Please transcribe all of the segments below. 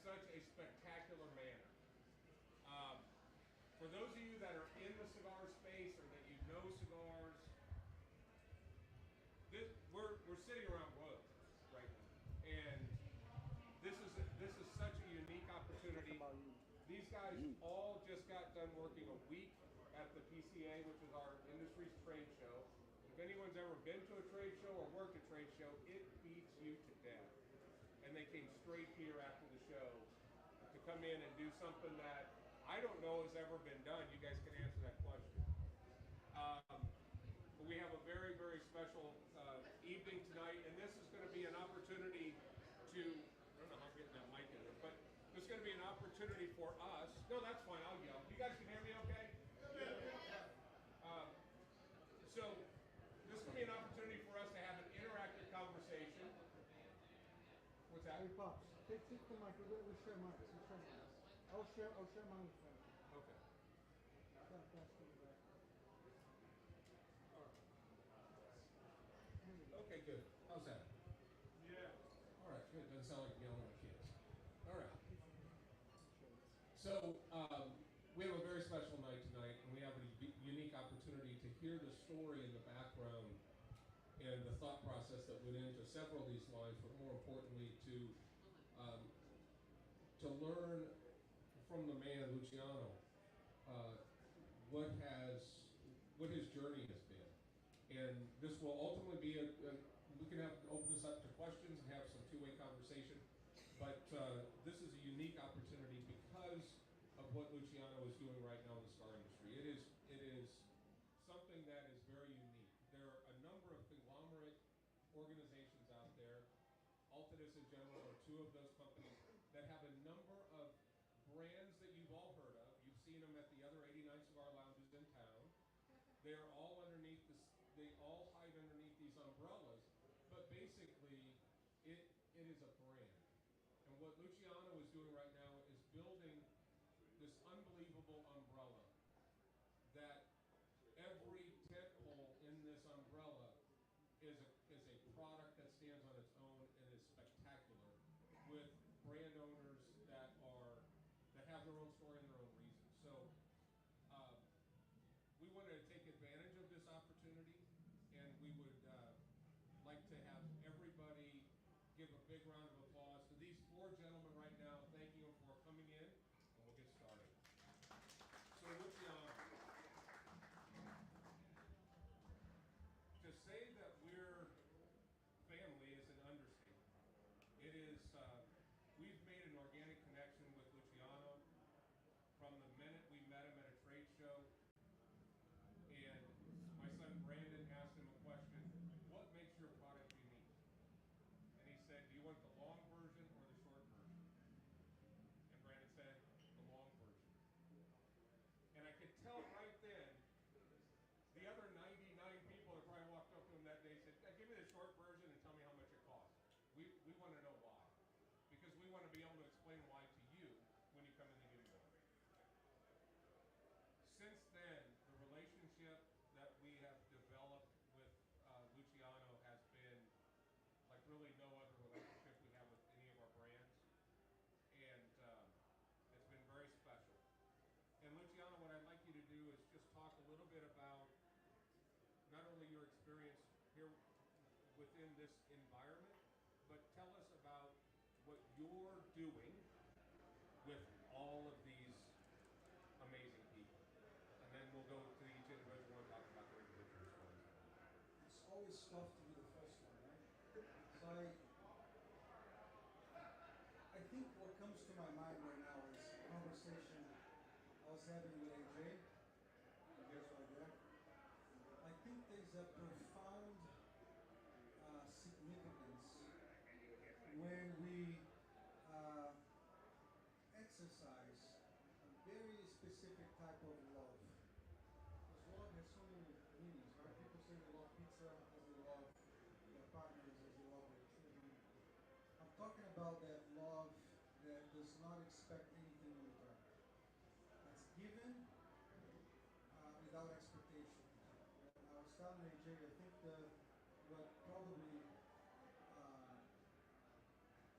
such a spectacular manner. For those of you that are in the cigar space or that you know cigars, we're sitting around royalties right now, and this is such a unique opportunity. These guys all just got done working a week at the PCA, which is our industry's trade show. If anyone's ever been to a trade show or worked a trade show, it beats you to death. And they came straight here after the show to come in and do something that I don't know has ever been done. You guys can answer that question. But we have a very, very special evening tonight, and this is going to be an opportunity to, I don't know how I'm getting that mic in there, but this is going to be an opportunity for us. No, that's fine, I'll yell. You guys can hear me okay? So this is going to be an opportunity for us to have an interactive conversation. What's that? Hey, Pops, take the mic. We'll share mics. I'll share mine with you. Okay. Okay, good. How's that? Yeah. All right, good. Doesn't sound like yelling at kids. All right. So we have a very special night tonight, and we have a unique opportunity to hear the story in the background and the thought process that went into several of these lines, but more importantly, to learn from the man Luciano what his journey has been. And this will ultimately be we can open this up to questions and have some two-way conversation. But this is a unique opportunity because of what Luciano is doing right now in the cigar industry. It is something that is very unique. There are a number of conglomerate organizations out there. Altadis in general are two of those companies that have a number of brands that you've all heard of. You've seen them at the other 89 cigar lounges in town. They're all underneath this. They all hide underneath these umbrellas, but basically, it is a brand. And what Luciano is doing right now is building this unbelievable umbrella that every tentpole in this umbrella is a product that stands on its own and is spectacular, with brand owners that have their own story and their own reasons. So we wanted to take advantage of this opportunity, and we would like to have everybody give a big round of applause to these four gentlemen right now, thanking them for coming in, and we'll get started. So Luciano, to say that we're family is an understatement. It is, we've made an organic connection with Luciano from the minute we met him at a trade show. And my son Brandon asked him a question, what makes your product unique? And he said, do you want the long version or the short version? And Brandon said, the long version. And I could tell right then, the other 99 people that probably walked up to him that day said, give me the short version and tell me how much it costs. We want to know why. Because we want to be able to explain why to you when you come in the humidor. Since then, the relationship that we have developed with Luciano has been like really no other relationship we have with any of our brands. And it's been very special. And Luciano, what I'd like you to do is just talk a little bit about not only your experience here within this environment, but tell us about what you're doing with all of these amazing people. And then we'll go to each individual and talk about their individual stories. It's always tough to be the first one, right? So I think what comes to my mind right now is a conversation I was having with AJ. You guys right there. I think there's a profound significance when we exercise a very specific type of love. Because love has so many meanings, right? People say they love pizza as they love their partners, as they love their children. I'm talking about that love that does not expect anything in return. That's given without expectation. And I was telling AJ, I think what probably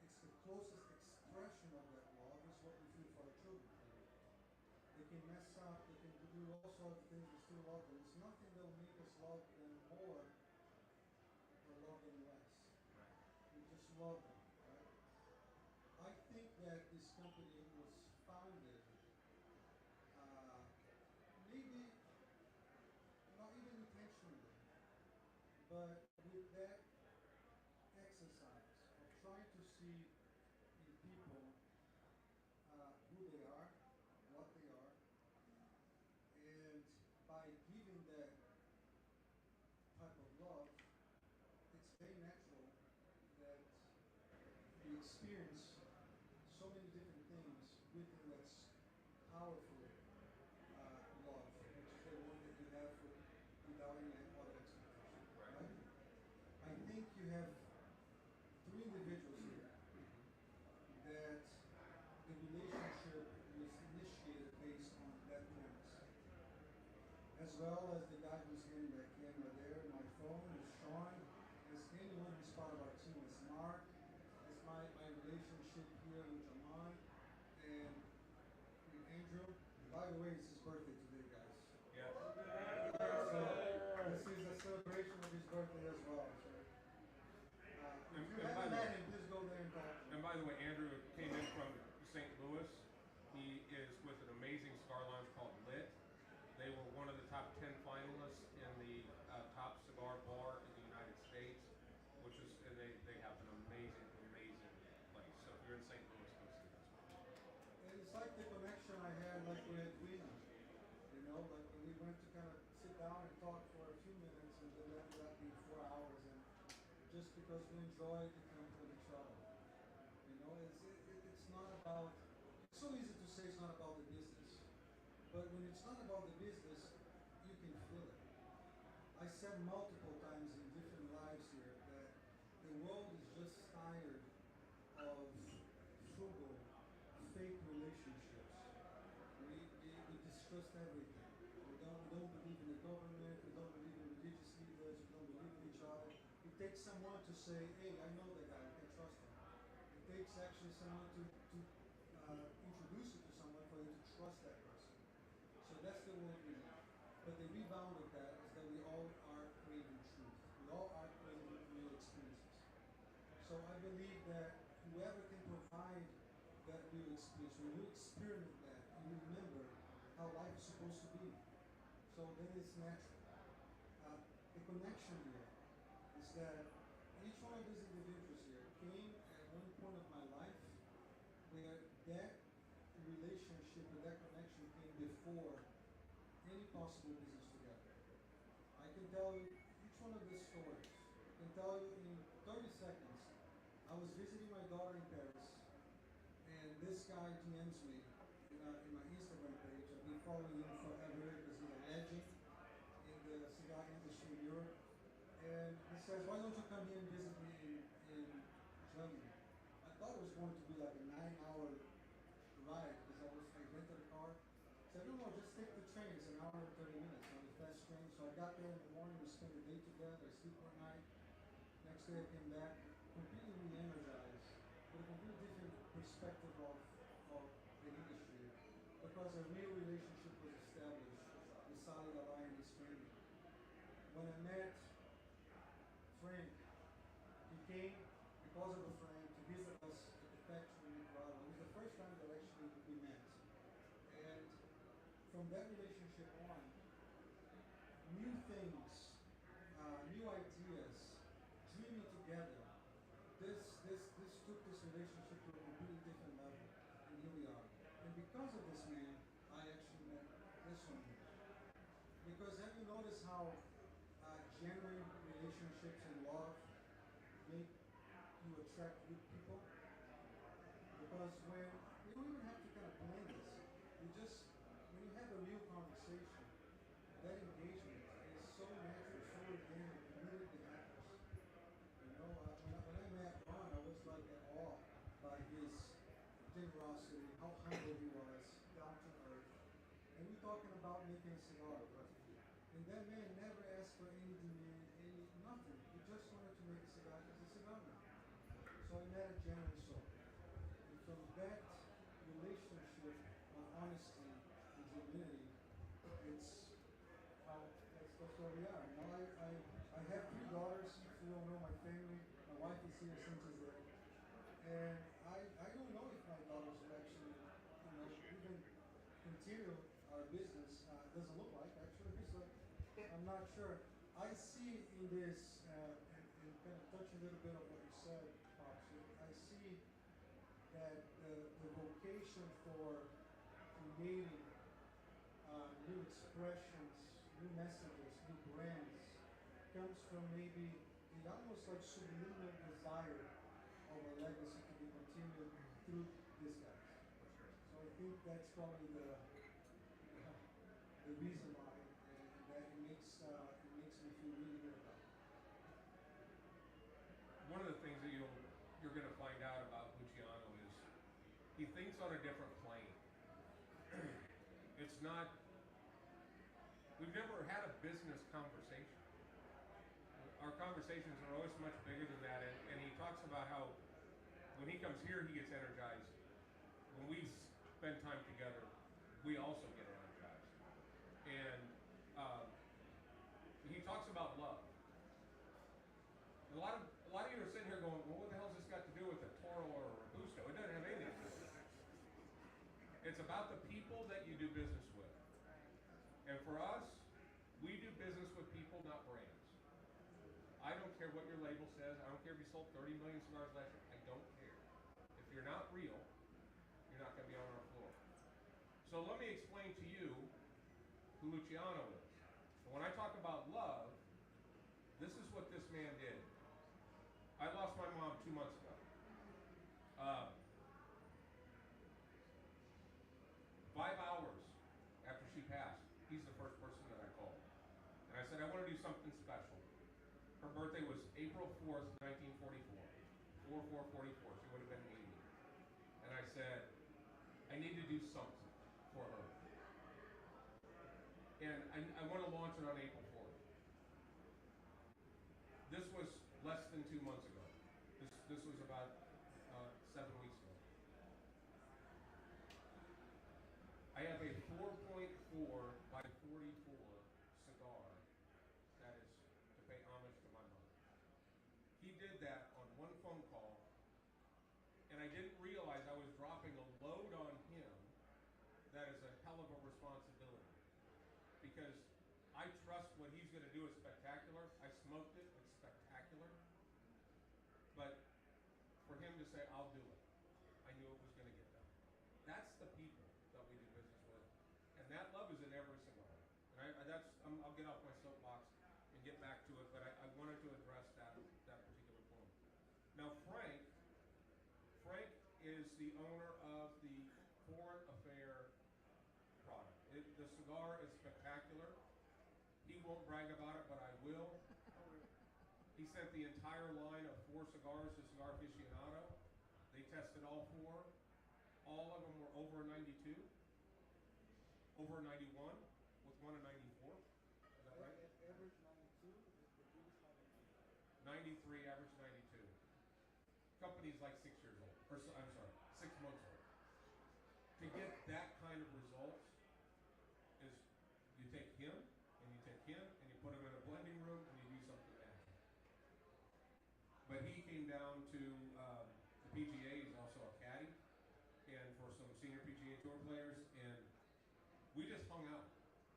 it's the closest expression of that can mess up, they can do all sorts of things, we still love them. It's nothing that will make us love them more or love them less. We just love them, right? I think that this company was founded, uh, maybe not even intentionally, but with that exercise of trying to see in people who they are, what they are, and by giving that type of love, it's very natural that we experience so many different things within that's powerful love, which is the one that you have for without any other expectation. Right? I think you have three individuals here that the relationship was initiated based on that premise. As well as the guy who's handing that camera there, my phone is Sean, as anyone who's part of our team is Mark, as my relationship here with Jaman and with Andrew. By the way, it's his birthday today, guys. Yes. So this is a celebration of his birthday as well. So, if you haven't met him, please go there and talk to him. And by the way, Andrew came in from St. Louis. He is with an amazing cigar line called Lit. They were one of the top 10 finalists in the top cigar bar in the United States, which is, and they have an amazing, amazing place. So if you're in St. Louis, go see this. And it's like the connection I had like with Edwina. You know, like when we went to kind of sit down and talk for a few minutes and then ended up being 4 hours, and just because we enjoyed the company of each other. You know, it's not about, it's so easy to say it's not about the business. But when it's not about the business, you can feel it. I said multiple times in different lives here that the world is just tired of frugal, fake relationships. We distrust everything. We don't believe in the government, we don't believe in religious leaders, we don't believe in each other. It takes someone to say, hey, I know that guy, I can trust him. It takes actually someone to introduce you to someone for you to trust that person. So that's the world we live. But the rebound of that is that we all are craving truth. We all are craving real experiences. So I believe that whoever can provide that real experience, when you experiment that, you remember how life is supposed to be. So then it's natural. The connection here is that each one of these individuals here came at one point of my life where that relationship and that connection came before any possible business together. I can tell you each one of these stories. I can tell you in 30 seconds. I was visiting my daughter in Paris, and this guy DMs me in my Instagram page. I've been following him forever because he's a legend in the cigar industry in Europe. And he says, why don't you come here and visit me in Germany? I thought it was going to be like a 9-hour ride because I rented a car. I said, no, just take the train. It's an hour and 30 minutes on the fast train. So I got there in the morning, we spent the day together, I sleep one night. Next day I came back, completely re-energized, with a completely different perspective of the industry. Because a real relationship was established with solid alliance training. When I met Frank, he came because of a friend to visit us at the factory in Nicaragua. It was the first time that actually we met. And from that relationship on, new things, new ideas, dreaming together, this took this relationship to a completely different level. And here we are. And because of this man, I actually met this one here. Because have you noticed how genuine relationships and love make you attract good people? Because when you don't even have to kind of plan this, you just when you have a real conversation, that engagement is so natural, so organic, it immediately happens. You know, when I met Ron, I was like at awe by his generosity, how humble he was, down to earth. And we're talking about making a cigar. And that man never asked for any demand, nothing. He just wanted to make a cigar as a cigar man. So I met a genuine soul. And from that relationship of honesty and year since he's there. And I don't know if my daughters will actually, even continue our business. Doesn't look like actually, so I'm not sure. I see in this, and kind of touch a little bit of what you said, Pops. I see that the vocation for creating new expressions, new messages, new brands comes from maybe the almost like subliminal desire of a legacy to be continued through these guys. So I think that's probably the reason why, and that it makes me feel really good about it. One of the things that you're going to find out about Luciano is he thinks on a different plane. It's not. We've never had a business conversation. Our conversations are always much bigger than that, and he talks about how when he comes here, he gets energized. When we spend time together, we also get energized. And he talks about love. A lot of you are sitting here going, well, what the hell has this got to do with a Toro or a Robusto? It doesn't have anything to do with it. It's about the people that you do business with. And for us, we do business with people, not brands. I don't care what your label says. I don't care if you sold 30 million cigars last year. I don't care. If you're not real, you're not going to be on our floor. So let me explain to you who Luciano is. And when I talk about love, this is what this man did. I lost my mom 2 months ago. 5 hours after she passed, he's the first person that I called. And I said, I want to do something special. Her birthday was April 4th, 1944. 4444. She would have been 80. And I said, I need to do something for her. And I want to launch it on April 4th. This was less than 2 months ago. This was about 7 weeks ago. I have a 4.4 by 44 cigar that is to pay homage to my mother. He did that on one phone call, and I didn't realize I was dropping a load on him that is a hell of a responsibility. Because I trust what he's going to do is spectacular. I smoked it, it's spectacular. But for him to say, I'll do it, I knew it was going to get done. That's the people that we do business with. And that love is in every single one. And I'll get off my soapbox and get back to it, but I wanted to address that particular point. Now, Frank is the owner of the Foreign Affair product. The cigar is spectacular. He won't brag about it, but I will. He sent the entire line of 4 cigars to Cigar Aficionado. They tested all 4. All of them were over 92, over 91, with one a 94. Is that right? Average 92, the biggest 92. 93, average 92. Company's like 6 years old, or I'm sorry, 6 months old. To get that kind of results is you take him and you put him in a blending room and you do something magic. But he came down to the PGA. He's also a caddy, and for some senior PGA Tour players, and we just hung out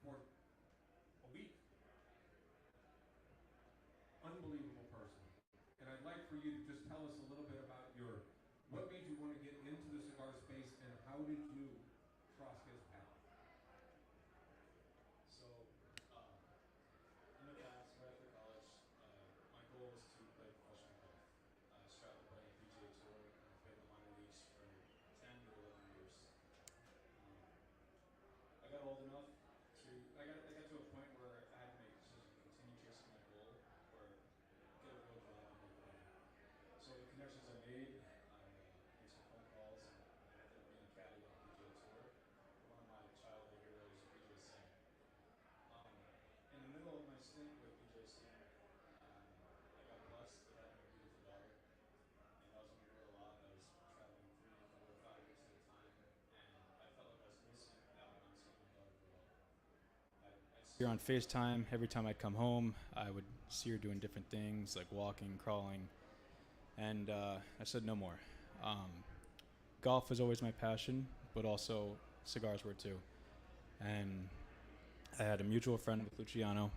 for a week. Unbelievable person. And I'd like for you to just tell us a little bit about what made you want to get into the cigar space, and how did you cross his path? So, in the past, right after college, my goal was to play professional golf. I started to play the PGA Tour, and I played the minor leagues for 10 to 11 years. I got old enough I got to a point where I had to make a decision to continue chasing my goal, or get a real job and make money. So the connections I made, made some phone calls, and I ended up being a caddy on the PGA Tour. One of my childhood heroes is PJ Singh. In the middle of my stint with PJ Singh, I got blessed with having a beautiful daughter, and I was on the road a lot. I was traveling 3, 4, 5 years at a time, and I felt like I was missing out on seeing my daughter grow up. I'd see her on FaceTime every time I'd come home. I would see her doing different things like walking, crawling. And I said no more. Um, Golf was always my passion, but also cigars were too. And I had a mutual friend with Luciano,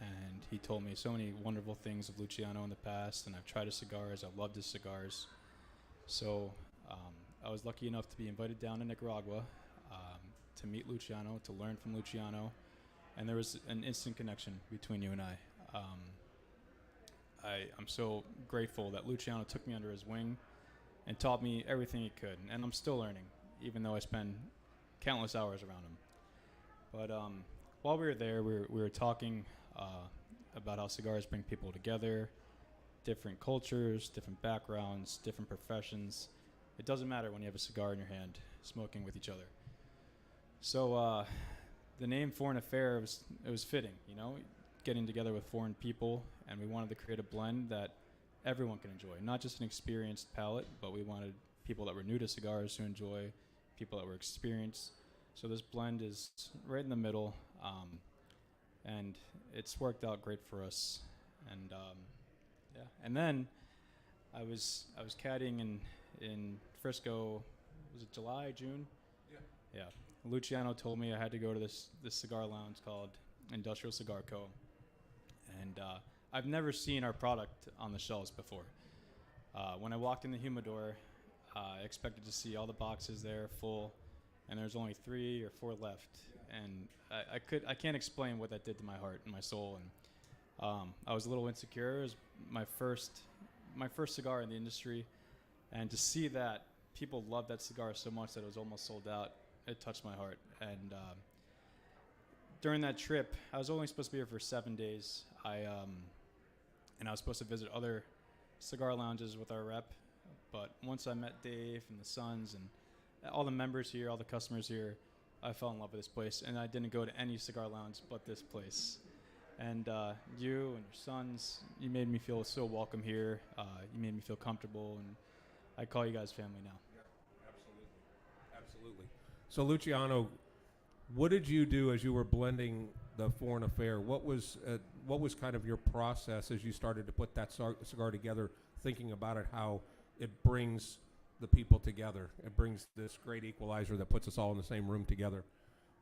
and he told me so many wonderful things of Luciano in the past. And I've tried his cigars. I loved his cigars. So um, I was lucky enough to be invited down to Nicaragua to meet Luciano, to learn from Luciano, and there was an instant connection between you and I. Um, I'm so grateful that Luciano took me under his wing and taught me everything he could, and I'm still learning, even though I spend countless hours around him. But while we were there, we were talking about how cigars bring people together, different cultures, different backgrounds, different professions. It doesn't matter when you have a cigar in your hand, smoking with each other. So the name Foreign Affair it was fitting, you know, getting together with foreign people, and we wanted to create a blend that everyone can enjoy, not just an experienced palate, but we wanted people that were new to cigars to enjoy, people that were experienced. So this blend is right in the middle, and it's worked out great for us. And yeah, and then I was caddying in Frisco. Was it July, June? Yeah. Yeah. Luciano told me I had to go to this cigar lounge called Industrial Cigar Co. And I've never seen our product on the shelves before. When I walked in the humidor, I expected to see all the boxes there full, and there's only 3 or 4 left. And I can't explain what that did to my heart and my soul. And I was a little insecure. It was my first cigar in the industry, and to see that people loved that cigar so much that it was almost sold out, it touched my heart. And during that trip, I was only supposed to be here for 7 days. And I was supposed to visit other cigar lounges with our rep, but once I met Dave and the Sons and all the members here, all the customers here, I fell in love with this place, and I didn't go to any cigar lounge but this place. And you and your sons, you made me feel so welcome here. You made me feel comfortable, and I call you guys family now. Absolutely. So, Luciano, what did you do as you were blending the Foreign Affair? What was kind of your process as you started to put that cigar together, thinking about it, how it brings the people together? It brings this great equalizer that puts us all in the same room together.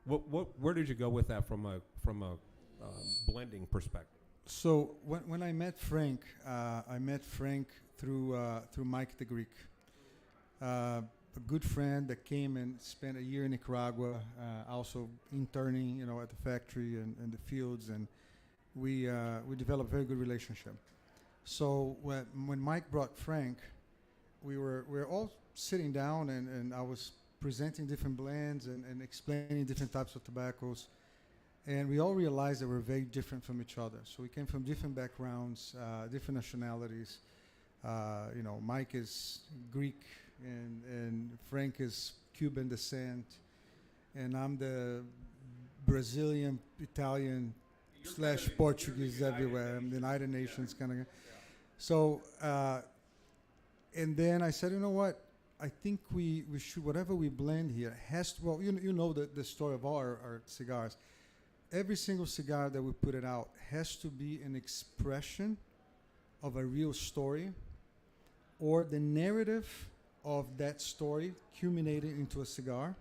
Where did you go with that from a blending perspective? So when I met Frank through Mike the Greek, a good friend that came and spent a year in Nicaragua, also interning, at the factory and the fields, and we developed a very good relationship. So when Mike brought Frank, we were all sitting down, and I was presenting different blends and explaining different types of tobaccos. And we all realized that we're very different from each other. So we came from different backgrounds, different nationalities. Mike is Greek, and Frank is Cuban descent, and I'm the Brazilian, Italian slash Portuguese everywhere. I'm the United Nations kind of guy. So, and then I said, you know what? I think we should, whatever we blend here has to, well, you know the story of all our cigars. Every single cigar that we put it out has to be an expression of a real story, or the narrative of that story culminated into a cigar.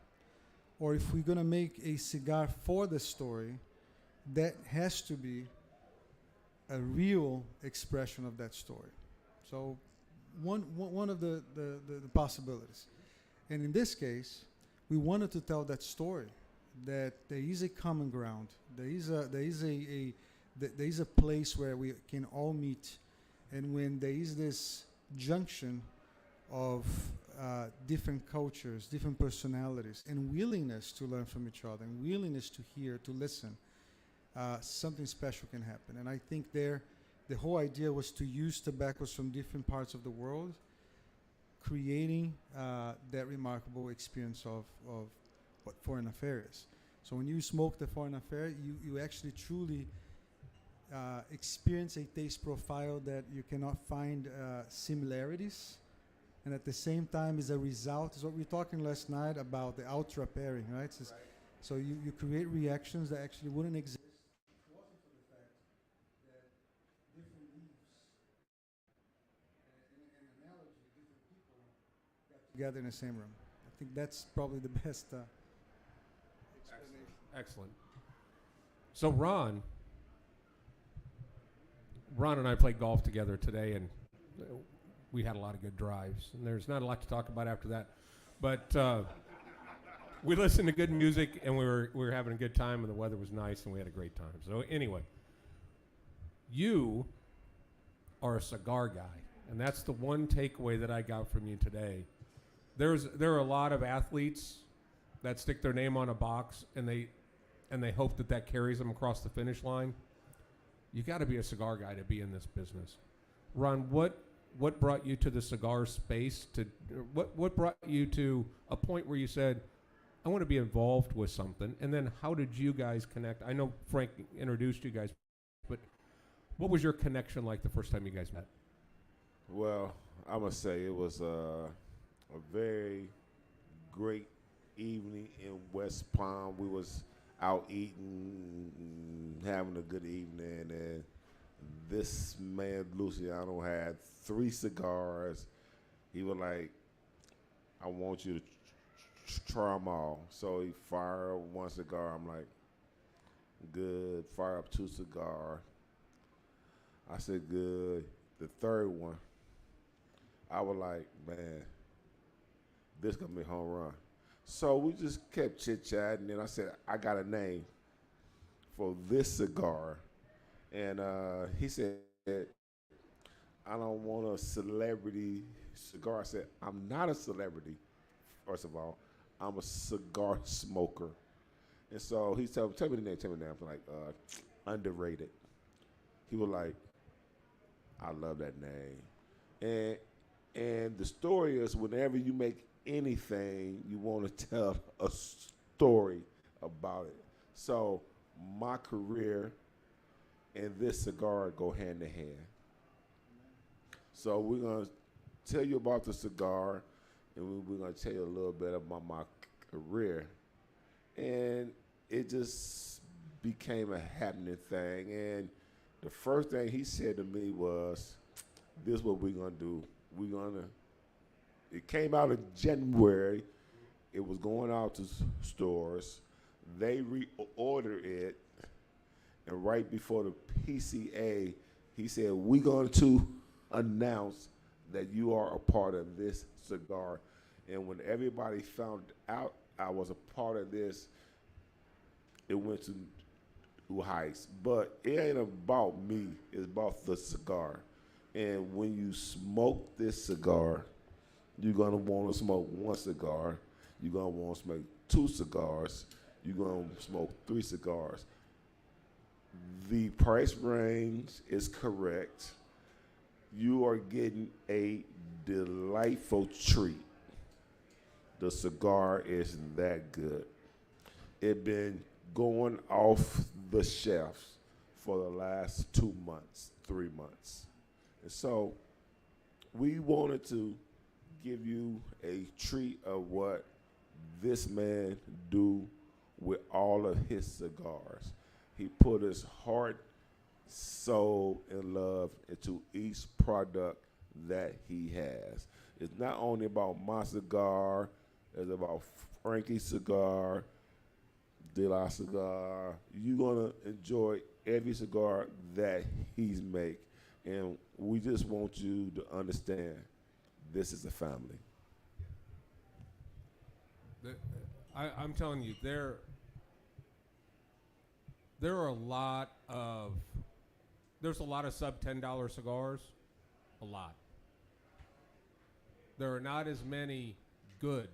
Or if we're going to make a cigar for the story, that has to be a real expression of that story. So one of the possibilities. And in this case, we wanted to tell that story, that there is a common ground. There is a place where we can all meet, and when there is this junction of different cultures, different personalities, and willingness to learn from each other, and willingness to hear, to listen, something special can happen. And I think the whole idea was to use tobaccos from different parts of the world, creating that remarkable experience of what Foreign Affair is. So when you smoke the Foreign Affair, you actually truly experience a taste profile that you cannot find similarities, and at the same time is a result. Is what we were talking last night about the ultra pairing, right? So you create reactions that actually wouldn't exist if it wasn't for the fact that different leaves in an together in the same room. I think that's probably the best explanation. Excellent. So Ron and I played golf together today, and we had a lot of good drives. And there's not a lot to talk about after that, but we listened to good music, and we were having a good time, and the weather was nice, and we had a great time. So anyway, you are a cigar guy, and that's the one takeaway that I got from you today. There are a lot of athletes that stick their name on a box, and they hope that carries them across the finish line. You got to be a cigar guy to be in this business. Ron, what brought you to the cigar space? What brought you to a point where you said, I want to be involved with something? And then how did you guys connect? I know Frank introduced you guys, but what was your connection like the first time you guys met? Well, I must say it was a very great evening in West Palm. We was out eating, having a good evening, and this man Luciano had 3 cigars. He was like, I want you to try them all. So he fired up 1 cigar. I'm like, good. Fire up 2 cigars. I said, good. The 3rd one, I was like, man, this gonna be a home run. So we just kept chit-chatting, and I said, I got a name for this cigar. And he said, I don't want a celebrity cigar. I said, I'm not a celebrity, first of all. I'm a cigar smoker. And so he said, tell me the name. I'm like, underrated. He was like, I love that name. And the story is, whenever you make anything, you want to tell a story about it. So my career and this cigar go hand in hand. So we're going to tell you about the cigar, and we're going to tell you a little bit about my career. And it just became a happening thing. And the first thing he said to me was, this is what we're going to do. It came out in January. It was going out to stores. They reordered it. And right before the PCA, he said, we're going to announce that you are a part of this cigar. And when everybody found out I was a part of this, it went to new heights. But it ain't about me. It's about the cigar. And when you smoke this cigar, you're going to want to smoke 1 cigar. You're going to want to smoke 2 cigars. You're going to smoke 3 cigars. The price range is correct. You are getting a delightful treat. The cigar is that good. It's been going off the shelves for the last 2 months, 3 months. And so we wanted to give you a treat of what this man do with all of his cigars. He put his heart, soul, and love into each product that he has. It's not only about my cigar, it's about Frankie's cigar, De La Cigar. You're gonna enjoy every cigar that he's make. And we just want you to understand, this is a family. I'm telling you, there are a lot of sub $10 cigars, a lot. There are not as many good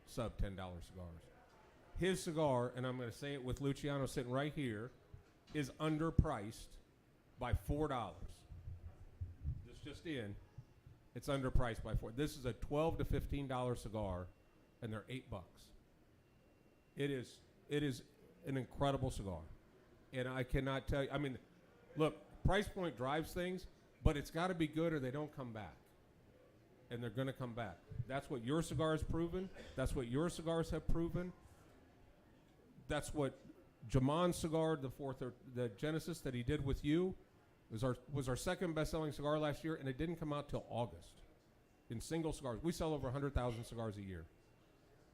sub $10 cigars. His cigar, and I'm going to say it with Luciano sitting right here, is underpriced by $4. This just in, it's underpriced by $4. This is a $12 to $15 cigar, and they're $8. It is an incredible cigar. And I cannot tell you, I mean, look, price point drives things, but it's got to be good or they don't come back. And they're going to come back. That's what your cigar has proven. That's what your cigars have proven. That's what Jamon's cigar, the Genesis that he did with you, was our second best-selling cigar last year, and it didn't come out till August. in single cigars. We sell over 100,000 cigars a year.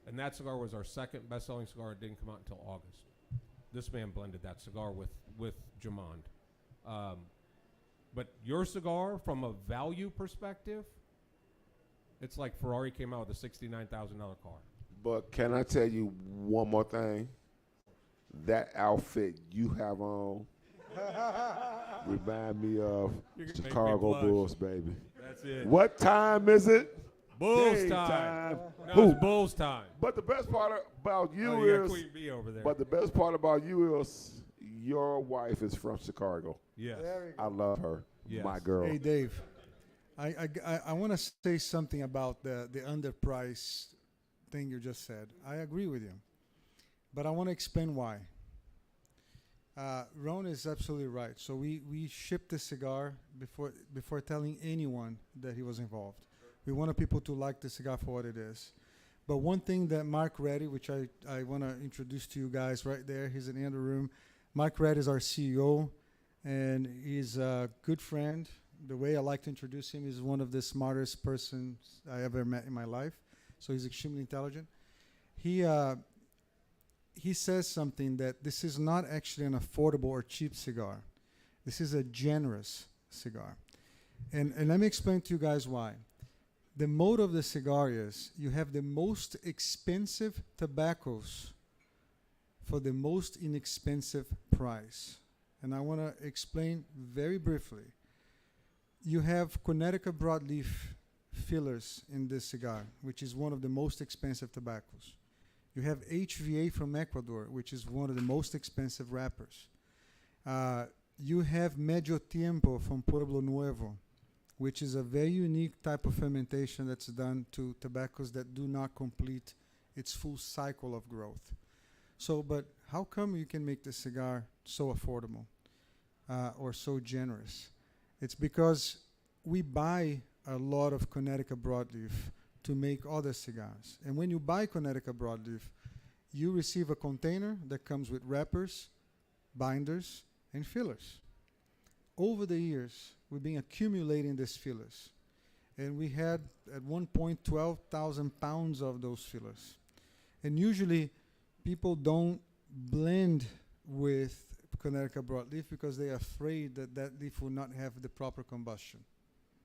And that cigar was our second best-selling cigar. It didn't come out until August. This man blended that cigar with Jamond. But your cigar, from a value perspective, it's like Ferrari came out with a $69,000 car. But can I tell you one more thing? That outfit you have on remind me of Chicago Bulls, baby. That's it. What time is it? Bulls Game time. No, Who? it's Bulls time. But the best part about you You got is, Queen Bee over there. but the best part about you is your wife is from Chicago. Yes. I love her. Yes. My girl. Hey, Dave, I want to say something about the underpriced thing you just said. I agree with you, but I want to explain why. Ron is absolutely right. So we shipped the cigar before telling anyone that he was involved. We wanted people to like the cigar for what it is. But one thing that Mark Reddy, which I want to introduce to you guys right there, he's in the other room. Mark Reddy is our CEO, and he's a good friend. The way I like to introduce him, he's one of the smartest persons I ever met in my life. So he's extremely intelligent. He says something that this is not actually an affordable or cheap cigar. This is a generous cigar. And let me explain to you guys why. The mode of the cigar is you have the most expensive tobaccos for the most inexpensive price. And I want to explain very briefly. You have Connecticut broadleaf fillers in this cigar, which is one of the most expensive tobaccos. You have HVA from Ecuador, which is one of the most expensive wrappers. You have Medio Tiempo from Pueblo Nuevo, which is a very unique type of fermentation that's done to tobaccos that do not complete its full cycle of growth. So, but how come you can make this cigar so affordable or so generous? It's because we buy a lot of Connecticut broadleaf to make other cigars. And when you buy Connecticut broadleaf, you receive a container that comes with wrappers, binders, and fillers. Over the years, we've been accumulating these fillers. And we had, at one point, 12,000 pounds of those fillers. And usually, people don't blend with Connecticut broadleaf because they are afraid that that leaf will not have the proper combustion.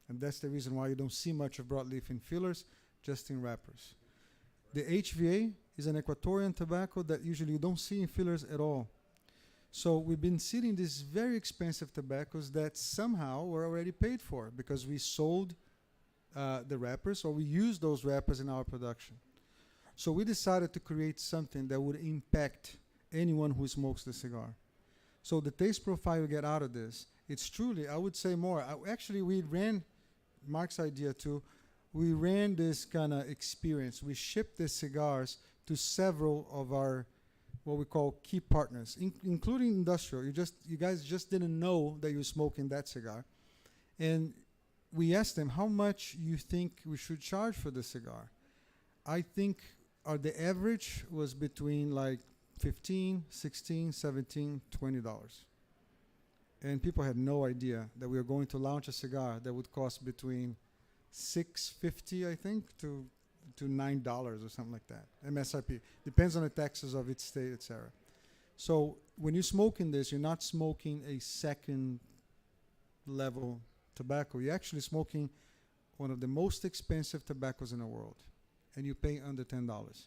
And that's the reason why you don't see much of broadleaf in fillers, just in wrappers. The HVA is an Ecuadorian tobacco that usually you don't see in fillers at all. So we've been seeing these very expensive tobaccos that somehow were already paid for because we sold the wrappers or we used those wrappers in our production. So we decided to create something that would impact anyone who smokes the cigar. So the taste profile you get out of this, it's truly, I would say more. Actually, we ran, Mark's idea too, we ran this kind of experience. We shipped the cigars to several of our, what we call key partners, including Industrial. You guys just didn't know that you were smoking that cigar. And we asked them, how much you think we should charge for the cigar? I think the average was between like $15, $16, $17, $20. And people had no idea that we were going to launch a cigar that would cost between $6.50, I think, to $9 or something like that. MSRP. Depends on the taxes of each state, etc. So when you're smoking this, you're not smoking a second level tobacco. You're actually smoking one of the most expensive tobaccos in the world. And you pay under $10.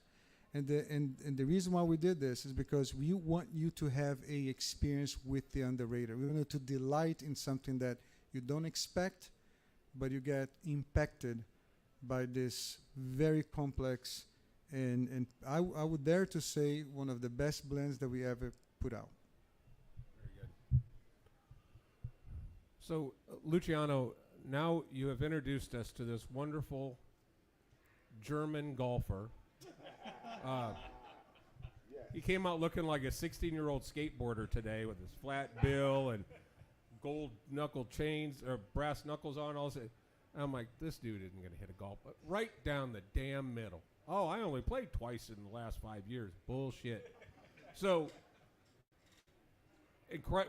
And the reason why we did this is because we want you to have a experience with the underrated. We want you to delight in something that you don't expect, but you get impacted by this very complex and I would dare to say one of the best blends that we ever put out. Very good. So, Luciano, now you have introduced us to this wonderful German golfer. He came out looking like a 16-year-old skateboarder today with his flat bill and gold knuckle chains or brass knuckles on. All this. I'm like, this dude isn't going to hit a golf, but right down the damn middle. Oh, I only played twice in the last 5 years. Bullshit. So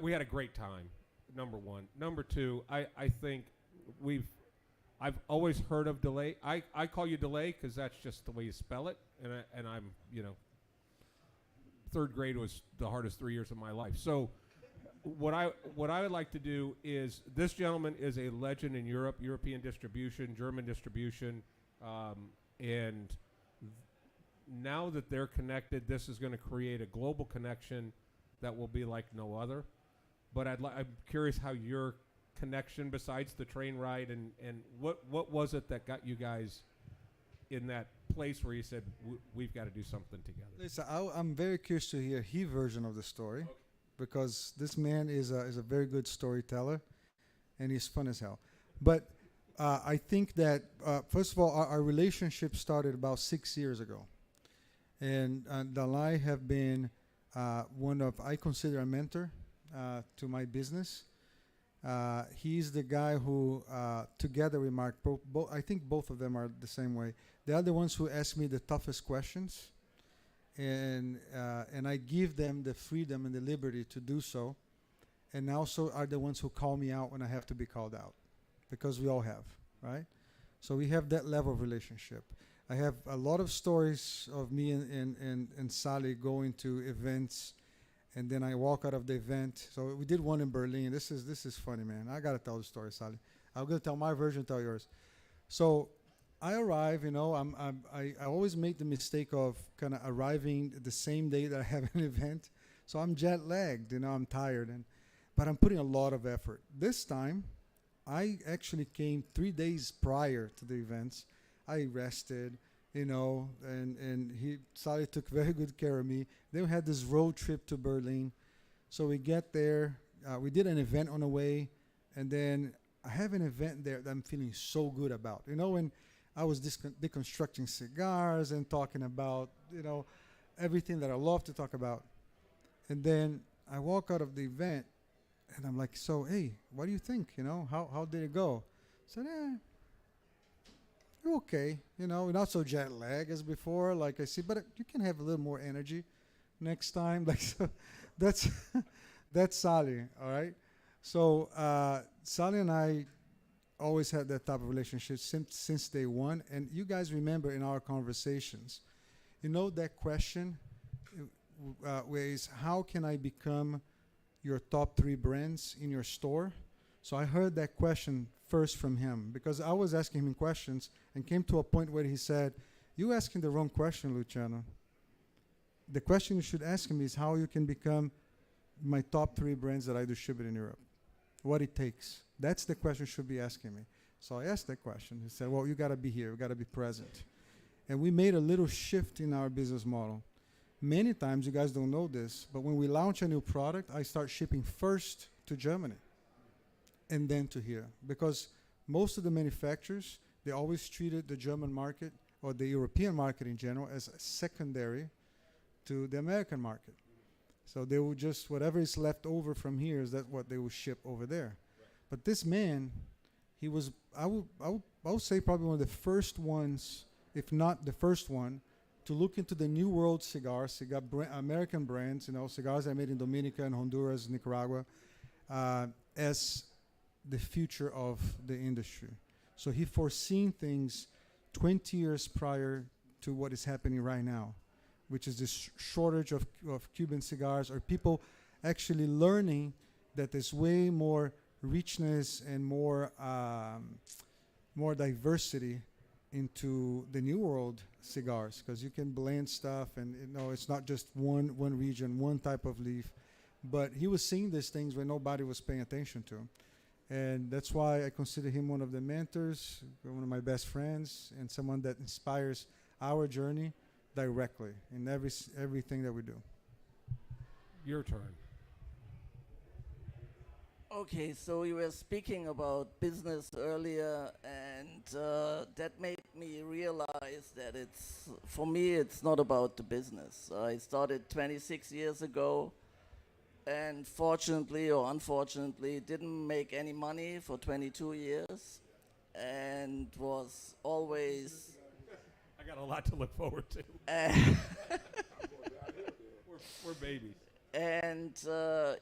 we had a great time, number one. Number two, I think I've always heard of Delay. I call you Delay because that's just the way you spell it, and I'm third grade was the hardest 3 years of my life. So what I would like to do is, this gentleman is a legend in Europe, European distribution, German distribution, and now that they're connected, this is going to create a global connection that will be like no other. But I'm curious how your connection, besides the train ride, and what was it that got you guys in that place where you said we've got to do something together? Listen, I'm very curious to hear his version of the story, because this man is a very good storyteller, and he's fun as hell. But I think that first of all, our relationship started about 6 years ago, and Dalai have been one of, I consider, a mentor to my business. He's the guy who, together we mark, I think both of them are the same way. They are the ones who ask me the toughest questions, and I give them the freedom and the liberty to do so, and also are the ones who call me out when I have to be called out, because we all have, right? So we have that level of relationship. I have a lot of stories of me and Sally going to events, and then I walk out of the event. So we did one in Berlin. This is funny, man. I gotta tell the story, Sally. I'm gonna tell my version, tell yours. So I arrive, I always make the mistake of kind of arriving the same day that I have an event. So I'm jet lagged, I'm tired, but I'm putting a lot of effort. This time, I actually came 3 days prior to the events. I rested, and Sally took very good care of me. Then we had this road trip to Berlin. So we get there, we did an event on the way, and then I have an event there that I'm feeling so good about. When I was deconstructing cigars and talking about, everything that I love to talk about. And then I walk out of the event, and I'm like, so, hey, what do you think? How did it go? I said, you're okay. We're not so jet lag as before, like I see, but you can have a little more energy next time. Like, so that's Sally, all right? So Sally and I always had that type of relationship since day one. And you guys remember in our conversations, that question where is, how can I become your top 3 brands in your store? So I heard that question first from him, because I was asking him questions and came to a point where he said, you asking the wrong question, Luciano. The question you should ask him is how you can become my top 3 brands that I distribute in Europe. What it takes. That's the question you should be asking me. So I asked that question. He said, well, you got to be here. You got to be present. And we made a little shift in our business model. Many times, you guys don't know this, but when we launch a new product, I start shipping first to Germany and then to here. Because most of the manufacturers, they always treated the German market or the European market in general as secondary to the American market. So they would just, whatever is left over from here, is that what they would ship over there. Right. But this man, he was, I would say probably one of the first ones, if not the first one, to look into the new world cigar American brands, cigars that are made in Dominica and Honduras, Nicaragua, as the future of the industry. So he foreseen things 20 years prior to what is happening right now, which is this shortage of Cuban cigars, or people actually learning that there's way more richness and more diversity into the new world cigars, because you can blend stuff, and it's not just one region, one type of leaf. But he was seeing these things when nobody was paying attention to him. And that's why I consider him one of the mentors, one of my best friends, and someone that inspires our journey directly in everything that we do. Your turn. Okay, so you were speaking about business earlier, and that made me realize that for me, it's not about the business. I started 26 years ago, and fortunately or unfortunately, didn't make any money for 22 years, and was always... I got a lot to look forward to. We're babies. And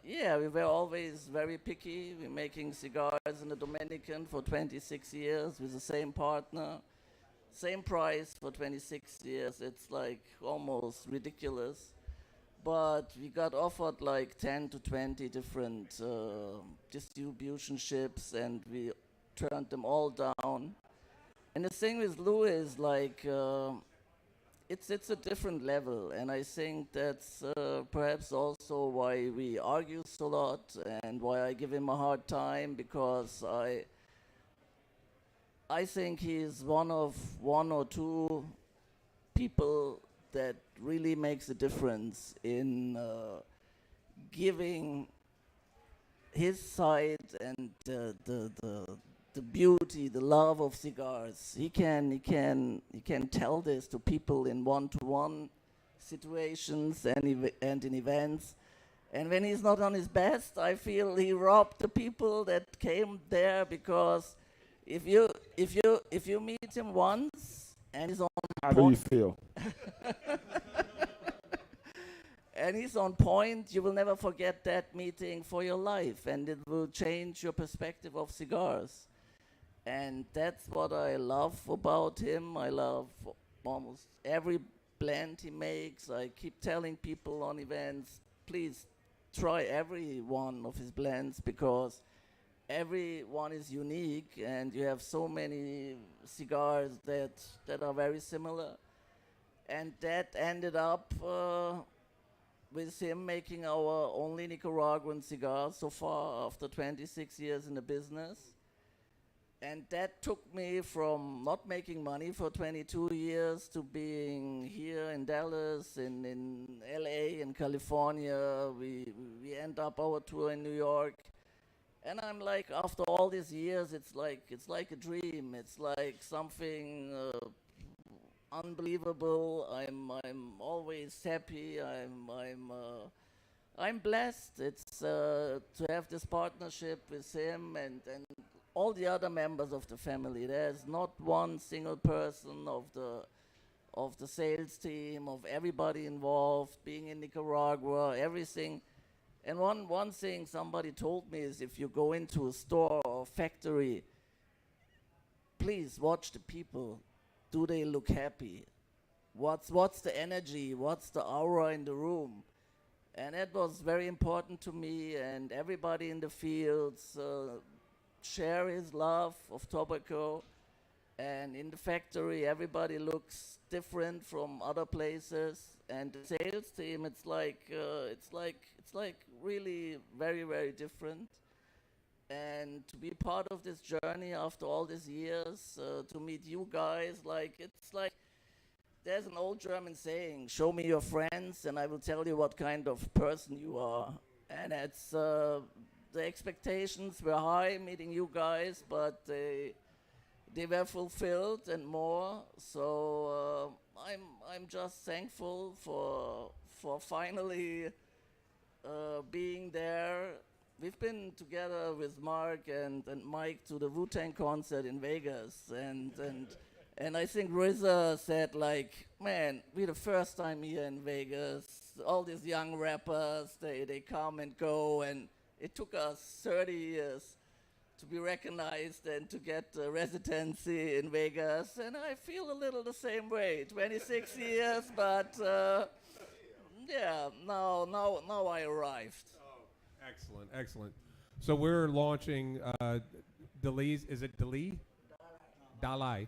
yeah, we were always very picky. We're making cigars in the Dominican for 26 years with the same partner, same price for 26 years. It's like almost ridiculous. But we got offered like 10 to 20 different distribution ships, and we turned them all down. And the thing with Lou is like, it's a different level, and I think that's perhaps also why we argue so lot and why I give him a hard time, because I think he's one of one or two people that really makes a difference in giving his side and the beauty, the love of cigars. He can tell this to people in one-to-one situations and in events. And when he's not on his best, I feel he robbed the people that came there, because if you meet him once and he's on How do you feel? and he's on point, you will never forget that meeting for your life, and it will change your perspective of cigars. And that's what I love about him. I love almost every blend he makes. I keep telling people on events, please try every one of his blends, because every one is unique, and you have so many cigars that are very similar. And that ended up with him making our only Nicaraguan cigar so far after 26 years in the business. And that took me from not making money for 22 years to being here in Dallas, in LA, in California. We end up our tour in New York. And I'm like, after all these years, it's like a dream. It's like something unbelievable. I'm always happy. I'm blessed. It's to have this partnership with him and all the other members of the family. There's not one single person of the sales team, of everybody involved, being in Nicaragua, everything. And one thing somebody told me is, if you go into a store or factory, please watch the people. Do they look happy? What's the energy? What's the aura in the room? And that was very important to me, and everybody in the fields share his love of tobacco. And in the factory, everybody looks different from other places. And the sales team, it's like really very, very different. And to be part of this journey after all these years, to meet you guys, it's like there's an old German saying, "Show me your friends, and I will tell you what kind of person you are." And it's the expectations were high meeting you guys, but they were fulfilled and more. So I'm just thankful for finally being there. We've been together with Mark and Mike to the Wu-Tang concert in Vegas, and I think RZA said, like, man, we're the first time here in Vegas. All these young rappers, they come and go, and it took us 30 years to be recognized and to get a residency in Vegas. And I feel a little the same way, 26 years, but yeah, now I arrived. Excellent, excellent. So we're launching Dali's, is it Dali? Dalai.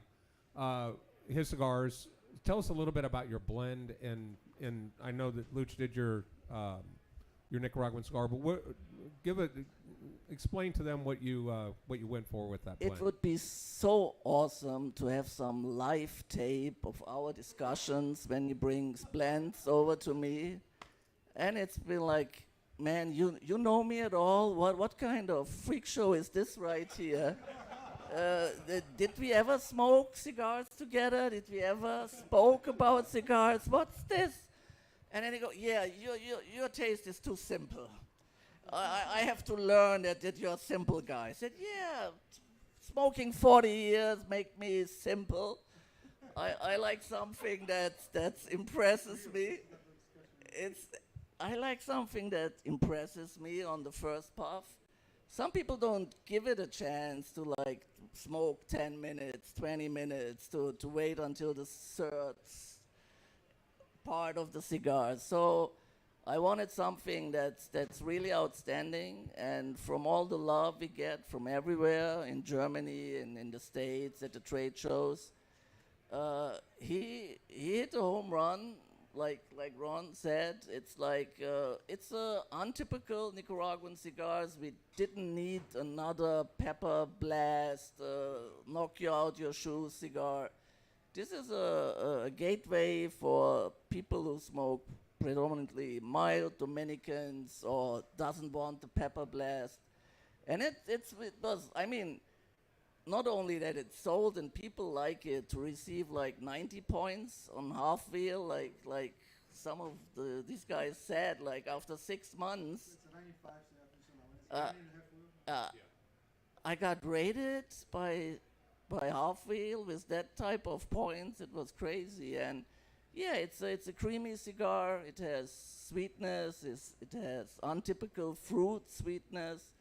His cigars. Tell us a little bit about your blend, and I know that Luch did your Nicaraguan cigar, but explain to them what you went for with that blend. It would be so awesome to have some live tape of our discussions when he brings blends over to me. And it's been like, man, you know me at all? What kind of freak show is this right here? Did we ever smoke cigars together? Did we ever spoke about cigars? What's this? And then he go, yeah, your taste is too simple. I have to learn that you're a simple guy. I said, yeah, smoking 40 years make me simple. I like something that impresses me. I like something that impresses me on the first puff. Some people don't give it a chance to like smoke 10 minutes, 20 minutes to wait until the third part of the cigar. So I wanted something that's really outstanding, and from all the love we get from everywhere in Germany and in the States at the trade shows, he hit a home run. Like Ron said, it's a untypical Nicaraguan cigars. We didn't need another pepper blast, knock you out your shoes cigar. This is a gateway for people who smoke predominantly mild Dominicans or doesn't want the pepper blast. And it was, I mean, not only that it's sold and people like it, to receive like 90 points on half wheel, like some of these guys said, like after 6 months, It's a 95, so yeah, it's Uh, 9 and a half wheel. I got rated by half wheel with that type of points. It was crazy. And yeah, it's a creamy cigar. It has sweetness. It has untypical fruit sweetness,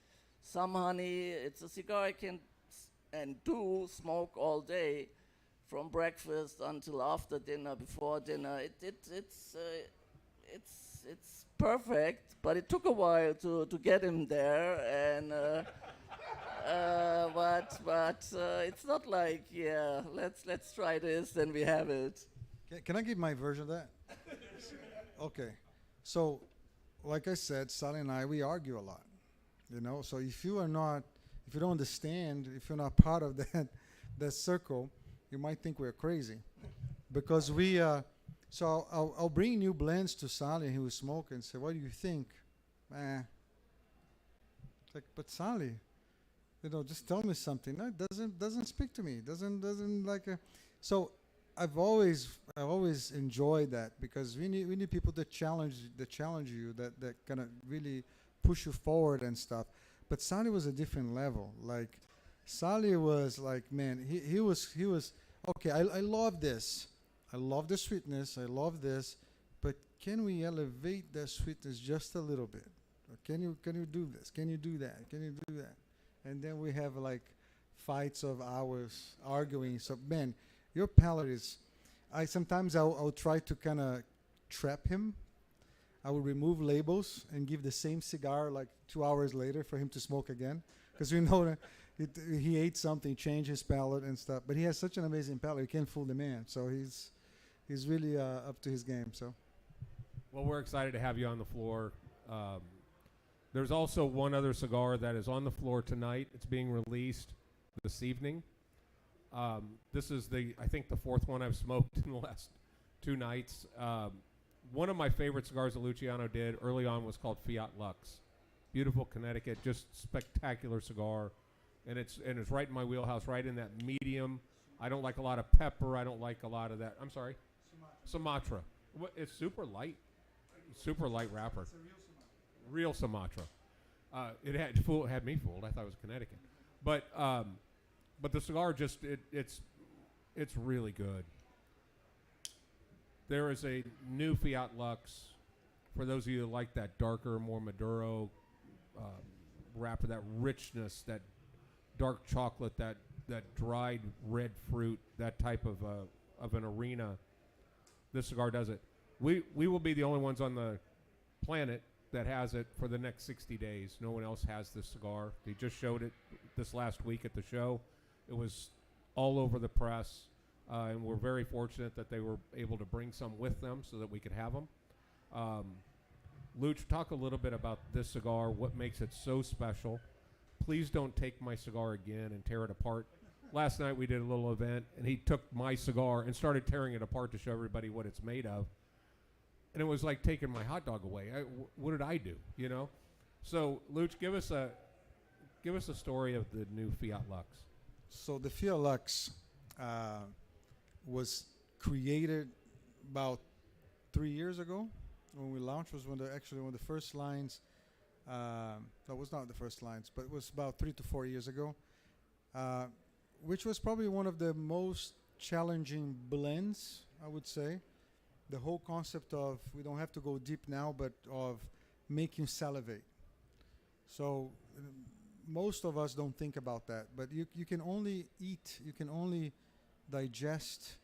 some honey. It's a cigar I can and do smoke all day, from breakfast until after dinner, before dinner. It's perfect, but it took a while to get him there, and but it's not like, yeah, let's try this and we have it. Can I give my version of that? Okay. So, like I said, Sally and I, we argue a lot. So if you don't understand, if you're not part of that circle, you might think we're crazy, because so I'll bring new blends to Sally, who was smoking, and say, "What do you think?" It's like, but Sally, just tell me something. No, it doesn't speak to me. Doesn't like a. So I've always enjoyed that, because we need people that challenge you, that kind of really push you forward and stuff. But Sally was a different level. Like, Sally was like, man, he was okay. I love this. I love the sweetness. I love this. But can we elevate that sweetness just a little bit? Or can you do this? Can you do that? Can you do that? And then we have like fights of hours arguing. So, man, your palate is. Sometimes I'll try to kind of trap him. I will remove labels and give the same cigar like 2 hours later for him to smoke again, because we know that he ate something, changed his palate and stuff. But he has such an amazing palate, you can't fool the man. So he's really up to his game. So, Well, we're excited to have you on the floor. There's also one other cigar that is on the floor tonight. It's being released this evening. This is I think the fourth one I've smoked in the last 2 nights. One of my favorite cigars that Luciano did early on was called Fiat Lux. Beautiful Connecticut, just spectacular cigar. And it's right in my wheelhouse, right in that medium. I don't like a lot of pepper. I don't like a lot of that. I'm sorry? Sumatra. It's super light wrapper. it's a real Sumatra. Real Sumatra. It had me fooled. I thought it was Connecticut. But the cigar just, it's really good. There is a new Fiat Lux, for those of you that like that darker, more Maduro wrapper, that richness, that dark chocolate, that dried red fruit, that type of an arena. This cigar does it. We will be the only ones on the planet that has it for the next 60 days. No one else has this cigar. They just showed it this last week at the show. It was all over the press. And we're very fortunate that they were able to bring some with them so that we could have them. Luch, talk a little bit about this cigar, what makes it so special. Please don't take my cigar again and tear it apart. Last night we did a little event, and he took my cigar and started tearing it apart to show everybody what it's made of. And it was like taking my hot dog away. What did I do, So, Luch, give us a story of the new Fiat Lux. So the Fiat Lux was created about 3 years ago when we launched. Was one of the first lines. That was not the first lines, but it was about 3 to 4 years ago, which was probably one of the most challenging blends, I would say, the whole concept of, we don't have to go deep now, but of making salivate. So most of us don't think about that, but you can only eat, you can only digest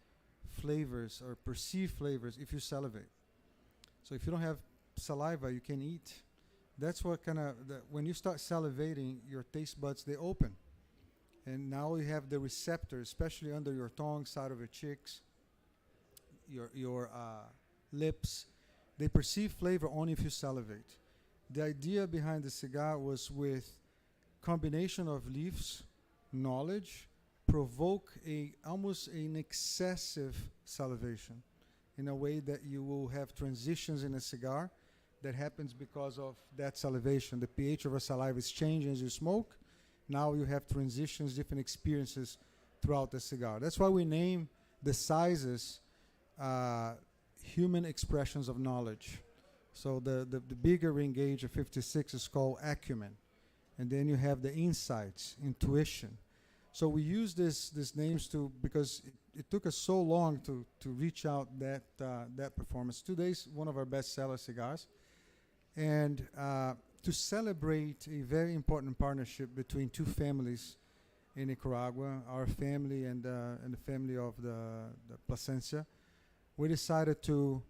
flavors or perceive flavors if you salivate. So if you don't have saliva, you can eat. That's what kind of, when you start salivating, your taste buds, they open. And now you have the receptors, especially under your tongue, side of your cheeks, your lips. They perceive flavor only if you salivate. The idea behind the cigar was with combination of leaves, knowledge, provoke almost an excessive salivation in a way that you will have transitions in a cigar that happens because of that salivation. The pH of a saliva is changing as you smoke. Now you have transitions, different experiences throughout the cigar. That's why we name the sizes human expressions of knowledge. So the bigger ring gauge of 56 is called acumen. And then you have the insights, intuition. So we use these names because it took us so long to reach out that performance. Today's one of our best-seller cigars. And to celebrate a very important partnership between two families in Nicaragua, our family and the family of the Plasencia, we decided to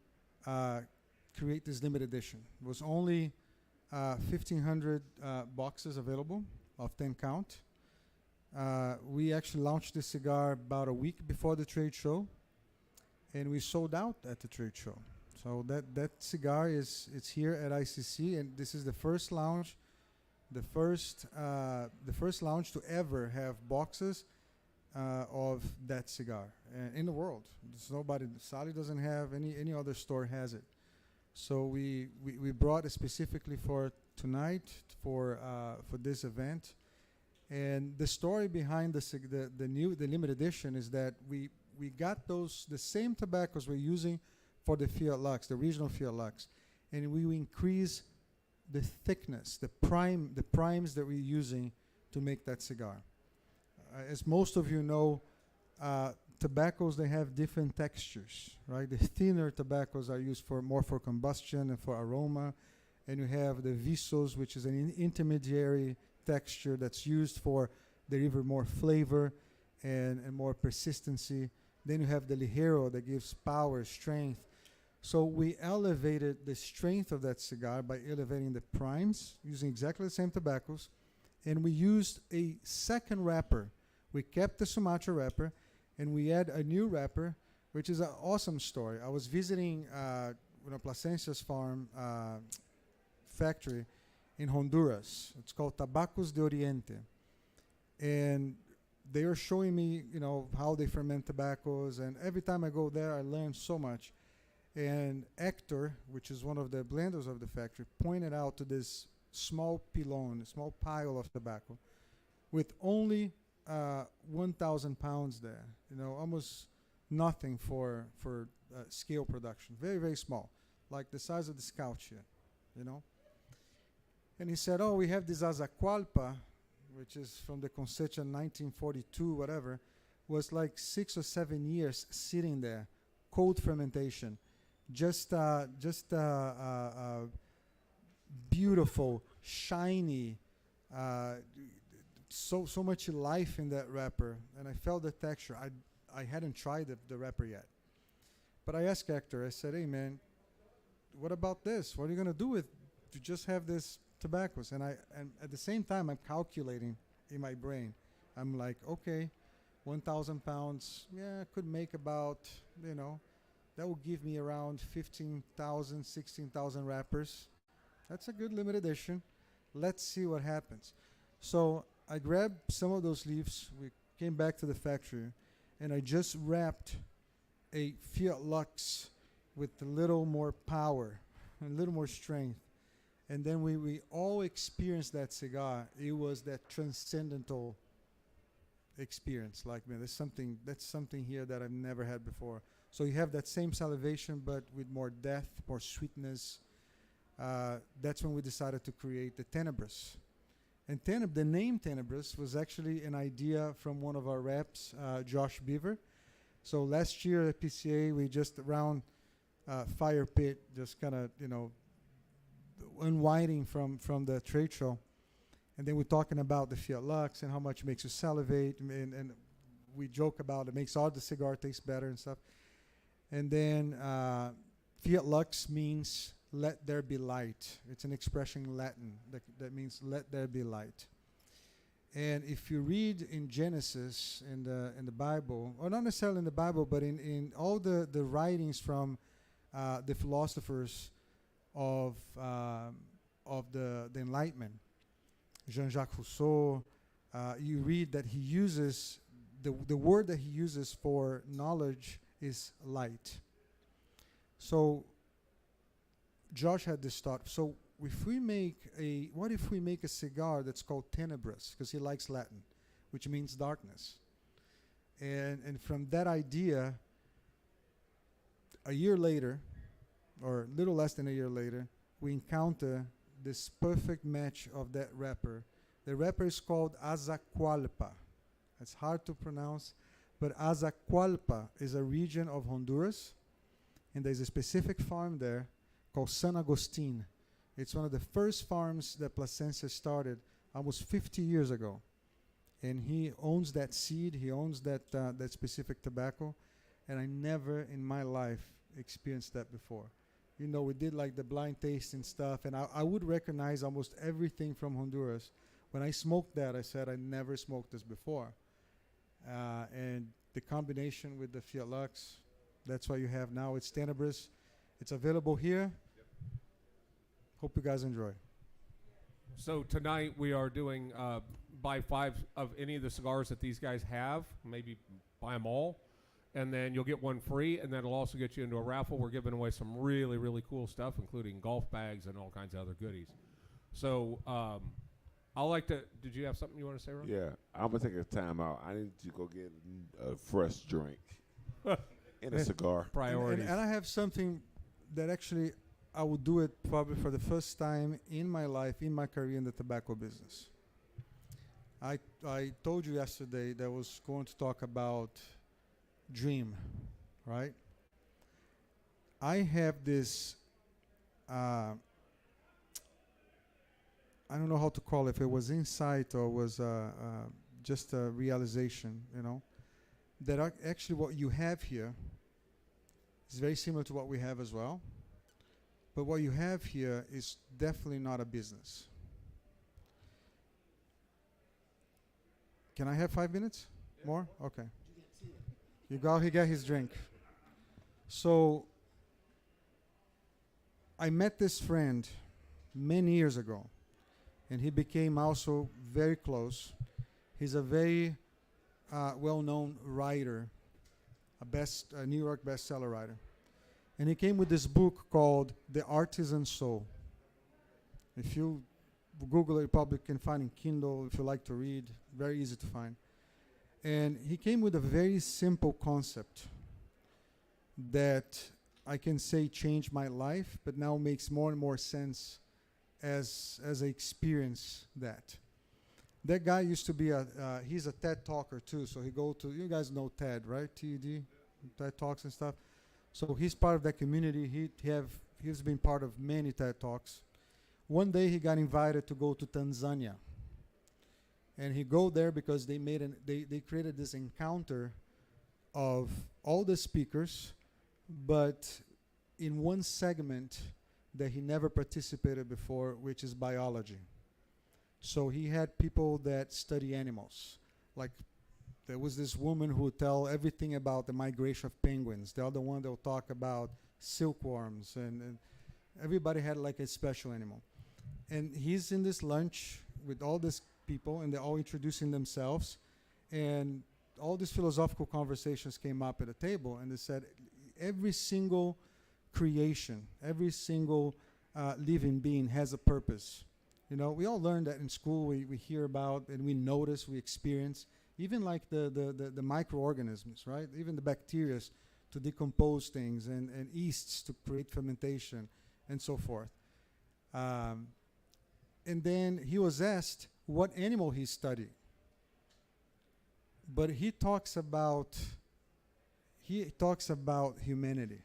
create this limited edition. It was only 1,500 boxes available of 10 count. We actually launched this cigar about a week before the trade show, and we sold out at the trade show. So that cigar it's here at ICC, and this is the first launch, the first launch to ever have boxes of that cigar in the world. There's nobody. Sally doesn't have, any other store has it. So we brought it specifically for tonight for this event. And the story behind the limited edition is that we got the same tobaccos we're using for the Fiat Lux, the regional Fiat Lux, and we increase the thickness, the primes that we're using to make that cigar. As most of you know, tobaccos, they have different textures, right? The thinner tobaccos are used more for combustion and for aroma, and you have the visos, which is an intermediary texture that's used for deliver more flavor and more persistency. Then you have the ligero that gives power, strength. So we elevated the strength of that cigar by elevating the primes, using exactly the same tobaccos, and we used a second wrapper. We kept the Sumatra wrapper, and we add a new wrapper, which is an awesome story. I was visiting Plasencia's farm factory in Honduras. It's called Tabacos de Oriente. And they are showing me, how they ferment tobaccos. And every time I go there, I learn so much. And Hector, which is one of the blenders of the factory, pointed out to this small pilon, a small pile of tobacco, with only 1,000 pounds there. Almost nothing for scale production. Very, very small, like the size of the Scout here, And he said, oh, we have this Azacualpa, which is from the Cosecha 1942, whatever, was like 6 or 7 years sitting there, cold fermentation, just beautiful, shiny, so much life in that wrapper, and I felt the texture. I hadn't tried the wrapper yet, but I asked Hector. I said, hey man, what about this? What are you gonna do with? You just have this tobaccos, and at the same time I'm calculating in my brain. I'm like, okay, 1,000 pounds, yeah, I could make about, that will give me around 15,000, 16,000 wrappers. That's a good limited edition. Let's see what happens. So I grabbed some of those leaves. We came back to the factory, and I just wrapped a Fiat Lux with a little more power, a little more strength. And then we all experienced that cigar. It was that transcendental experience. Like, man, that's something here that I've never had before. So you have that same salivation, but with more depth, more sweetness. That's when we decided to create the Tenebris. And the name Tenebris was actually an idea from one of our reps, Josh Beaver. So last year at PCA, we just around fire pit, just kind of, unwinding from the trade show. And then we're talking about the Fiat Lux and how much it makes you salivate. And we joke about it makes all the cigar taste better and stuff. And then Fiat Lux means let there be light. It's an expression in Latin that means let there be light. And if you read in Genesis in the Bible, or not necessarily in the Bible, but in all the writings from the philosophers of the Enlightenment, Jean-Jacques Rousseau, you read that he uses the word that he uses for knowledge is light. So Josh had this thought. So what if we make a cigar that's called Tenebris, because he likes Latin, which means darkness. And from that idea, a year later, or a little less than a year later, we encounter this perfect match of that wrapper. The wrapper is called Azacualpa. It's hard to pronounce, but Azacualpa is a region of Honduras, and there's a specific farm there called San Agustin. It's one of the first farms that Plasencia started almost 50 years ago. And he owns that seed, he owns that specific tobacco, and I never in my life experienced that before. We did like the blind taste and stuff, and I would recognize almost everything from Honduras. When I smoked that, I said I never smoked this before. And the combination with the Fiat Lux, that's what you have now. It's Tenebris. It's available here. Hope you guys enjoy. So tonight we are doing buy 5 of any of the cigars that these guys have. Maybe buy them all, and then you'll get one free, and then it'll also get you into a raffle. We're giving away some really, really cool stuff, including golf bags and all kinds of other goodies. So did you have something you want to say, Ron? Yeah, I'm going to take a time out. I need to go get a fresh drink and a cigar. Priorities. And I have something that actually I would do it probably for the first time in my life, in my career in the tobacco business. I told you yesterday that I was going to talk about dream, right? I have this, I don't know how to call it, if it was insight or was just a realization, that actually what you have here is very similar to what we have as well. But what you have here is definitely not a business. Can I have 5 minutes? Yeah. More? Okay. He got his drink. So I met this friend many years ago, and he became also very close. He's a very well-known writer, a New York bestseller writer. And he came with this book called The Artisan Soul. If you Google it, you probably can find in Kindle if you like to read. Very easy to find. And he came with a very simple concept that I can say changed my life, but now makes more and more sense as I experience that. That guy used to be he's a TED talker too, so you guys know TED, right? TED, TED Talks and stuff. So he's part of that community. He's been part of many TED Talks. One day he got invited to go to Tanzania. And he go there because they created this encounter of all the speakers, but in one segment that he never participated before, which is biology. So he had people that study animals. Like there was this woman who would tell everything about the migration of penguins. The other one that would talk about silkworms, and everybody had like a special animal. And he's in this lunch with all these people, and they're all introducing themselves. And all these philosophical conversations came up at the table, and they said every single creation, every single living being has a purpose. We all learn that in school. We hear about, and we notice, we experience. Even like the microorganisms, right? Even the bacteria to decompose things, and yeasts to create fermentation, and so forth. And then he was asked what animal he studied. But he talks about humanity.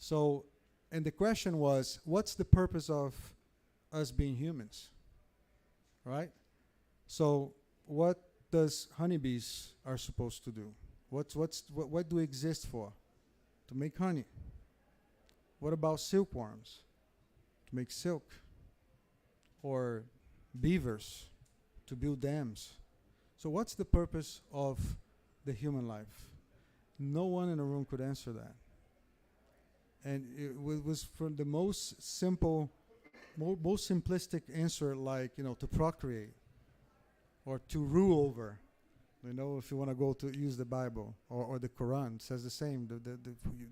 So, and the question was, what's the purpose of us being humans? Right? So, what does honeybees are supposed to do? What do we exist for? To make honey. What about silkworms? To make silk. Or beavers, to build dams. So what's the purpose of the human life? No one in the room could answer that. And it was from the most simple, most simplistic answer, like, to procreate or to rule over. If you want to go to use the Bible or the Quran, it says the same,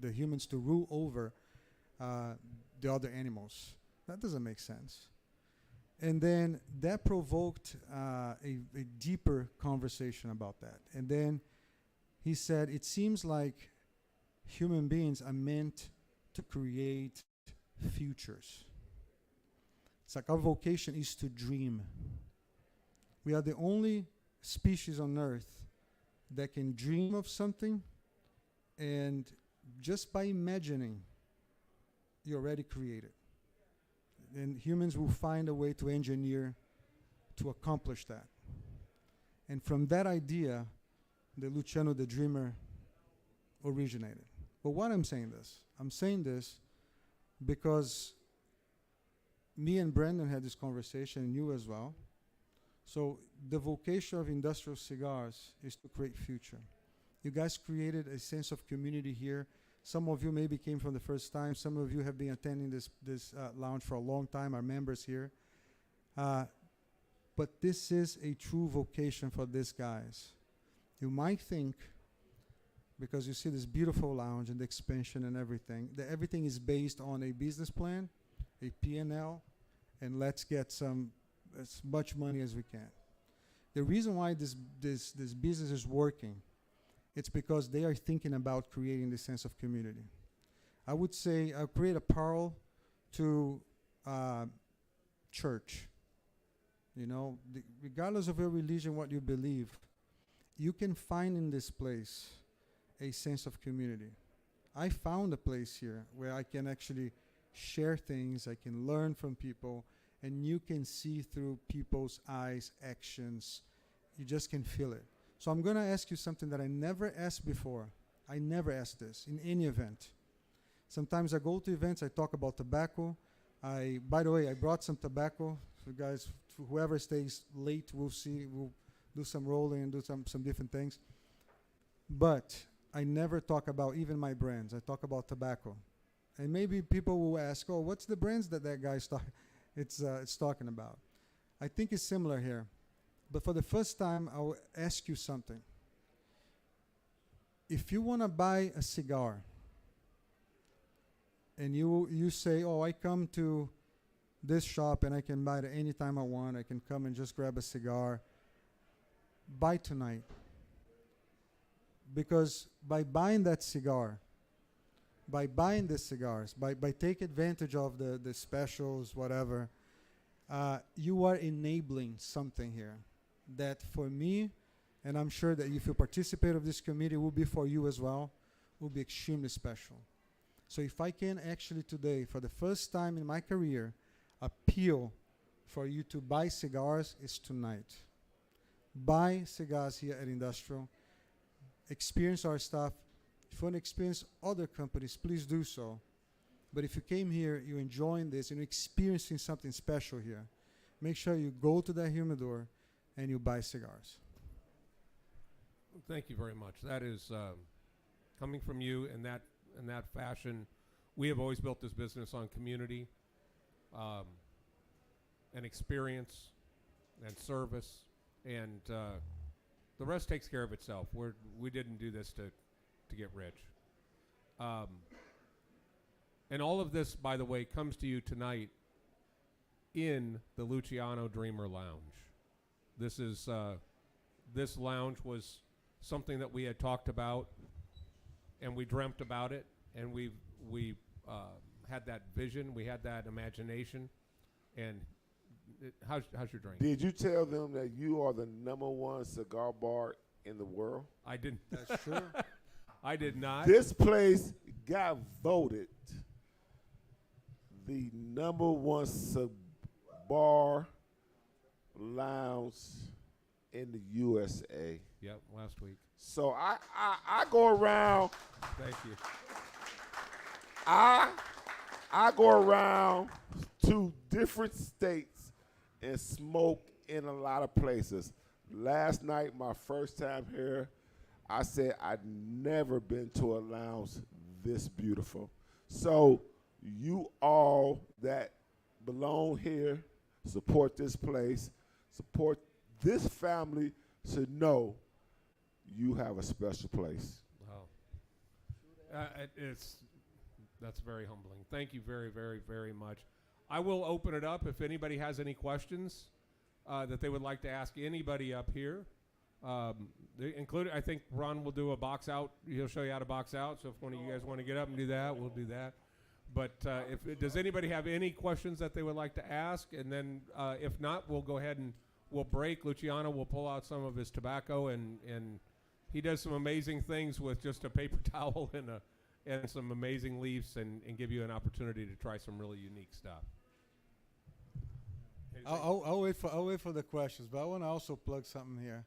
the humans to rule over the other animals. That doesn't make sense. And then that provoked a deeper conversation about that. And then he said, it seems like human beings are meant to create futures. It's like our vocation is to dream. We are the only species on earth that can dream of something, and just by imagining, you already create it. And humans will find a way to engineer to accomplish that. And from that idea, the Luciano the Dreamer originated. But why I'm saying this? I'm saying this because me and Brandon had this conversation, and you as well. So the vocation of Industrial Cigars is to create future. You guys created a sense of community here. Some of you maybe came from the first time. Some of you have been attending this lounge for a long time, our members here. But this is a true vocation for these guys. You might think, because you see this beautiful lounge and the expansion and everything, that everything is based on a business plan, a P&L, and let's get as much money as we can. The reason why this business is working, it's because they are thinking about creating this sense of community. I would say I'll create a parallel to church. Regardless of your religion, what you believe, you can find in this place a sense of community. I found a place here where I can actually share things, I can learn from people, and you can see through people's eyes, actions. You just can feel it. So I'm going to ask you something that I never asked before. I never asked this in any event. Sometimes I go to events, I talk about tobacco. By the way, I brought some tobacco. So guys, whoever stays late, we'll do some rolling and do some different things. But I never talk about even my brands. I talk about tobacco. And maybe people will ask, oh, what's the brands that guy's it's talking about? I think it's similar here. But for the first time, I will ask you something. If you want to buy a cigar, and you say, oh, I come to this shop and I can buy it anytime I want, I can come and just grab a cigar, buy tonight. Because by buying that cigar, by buying the cigars, by take advantage of the specials, whatever, you are enabling something here that for me, and I'm sure that if you participate of this committee, will be for you as well, will be extremely special. So if I can actually today, for the first time in my career, appeal for you to buy cigars, is tonight. Buy cigars here at Industrial. Experience our stuff. If you want to experience other companies, please do so. But if you came here, you're enjoying this, and you're experiencing something special here, make sure you go to that humidor and you buy cigars. Thank you very much. That is coming from you in that fashion. We have always built this business on community, and experience, and service, and the rest takes care of itself. We didn't do this to get rich. And all of this, by the way, comes to you tonight in the Luciano Dreamer Lounge. This lounge was something that we had talked about, and we dreamt about it, and we had that vision, we had that imagination. And how's your drink? Did you tell them that you are the #1 cigar bar in the world? I didn't. That's true. I did not. This place got voted the number one bar lounge in the USA. Yep, last week. So I go around. Thank you. I go around to different states and smoke in a lot of places. Last night, my first time here, I said I'd never been to a lounge this beautiful. So you all that belong here, support this place, support this family, should know you have a special place. Wow. That's very humbling. Thank you very, very, very much. I will open it up if anybody has any questions that they would like to ask anybody up here. Including, I think Ron will do a box out. He'll show you how to box out. So if one of you guys want to get up and do that, we'll do that. But does anybody have any questions that they would like to ask? And then if not, we'll go ahead and we'll break. Luciano will pull out some of his tobacco, and he does some amazing things with just a paper towel and some amazing leaves, and give you an opportunity to try some really unique stuff. I'll wait for the questions, but I want to also plug something here.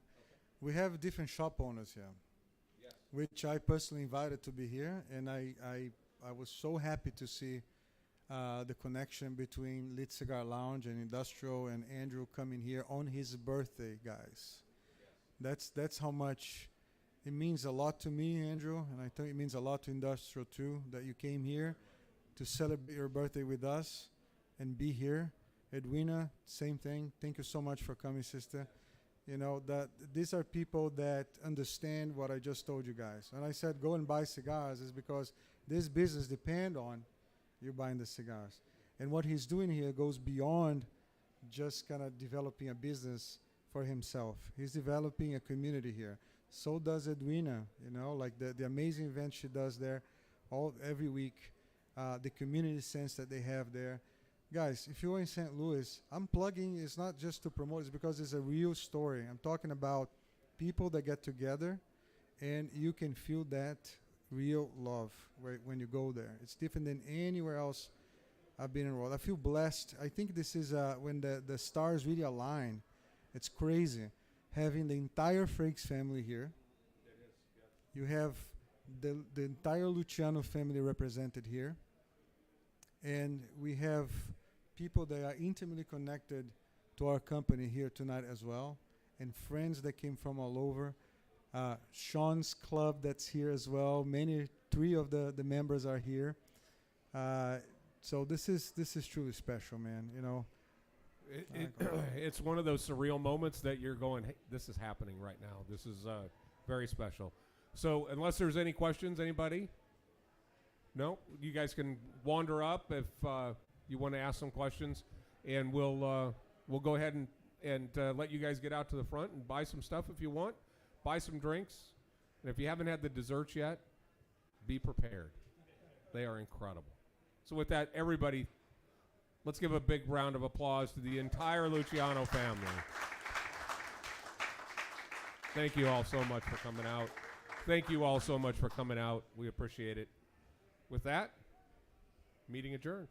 We have different shop owners here, Yes. which I personally invited to be here, and I was so happy to see the connection between Lit Cigar Lounge and Industrial and Andrew coming here on his birthday, guys. That's how much it means a lot to me, Andrew, and I think it means a lot to Industrial too, that you came here to celebrate your birthday with us and be here. Edwina, same thing. Thank you so much for coming, sister. You know, that these are people that understand what I just told you guys. And I said go and buy cigars is because this business depends on you buying the cigars. And what he's doing here goes beyond just kind of developing a business for himself. He's developing a community here. So does Edwina, you know, like the amazing events she does there every week, the community sense that they have there. Guys, if you're in St. Louis, I'm plugging, it's not just to promote, it's because it's a real story. I'm talking about people that get together, and you can feel that real love when you go there. It's different than anywhere else I've been in the world. I feel blessed. I think this is when the stars really align. It's crazy. Having the entire Frakes family here. You have the entire Luciano family represented here. And we have people that are intimately connected to our company here tonight as well, and friends that came from all over. Sean's club that's here as well. Three of the members are here. So this is truly special, man. You know, It's one of those surreal moments that you're going, hey, this is happening right now. This is very special. So unless there's any questions, anybody? No? You guys can wander up if you want to ask some questions, and we'll go ahead and let you guys get out to the front and buy some stuff if you want. Buy some drinks. And if you haven't had the desserts yet, be prepared. They are incredible. So with that, everybody, let's give a big round of applause to the entire Luciano family. Thank you all so much for coming out. Thank you all so much for coming out. We appreciate it. With that, meeting adjourned.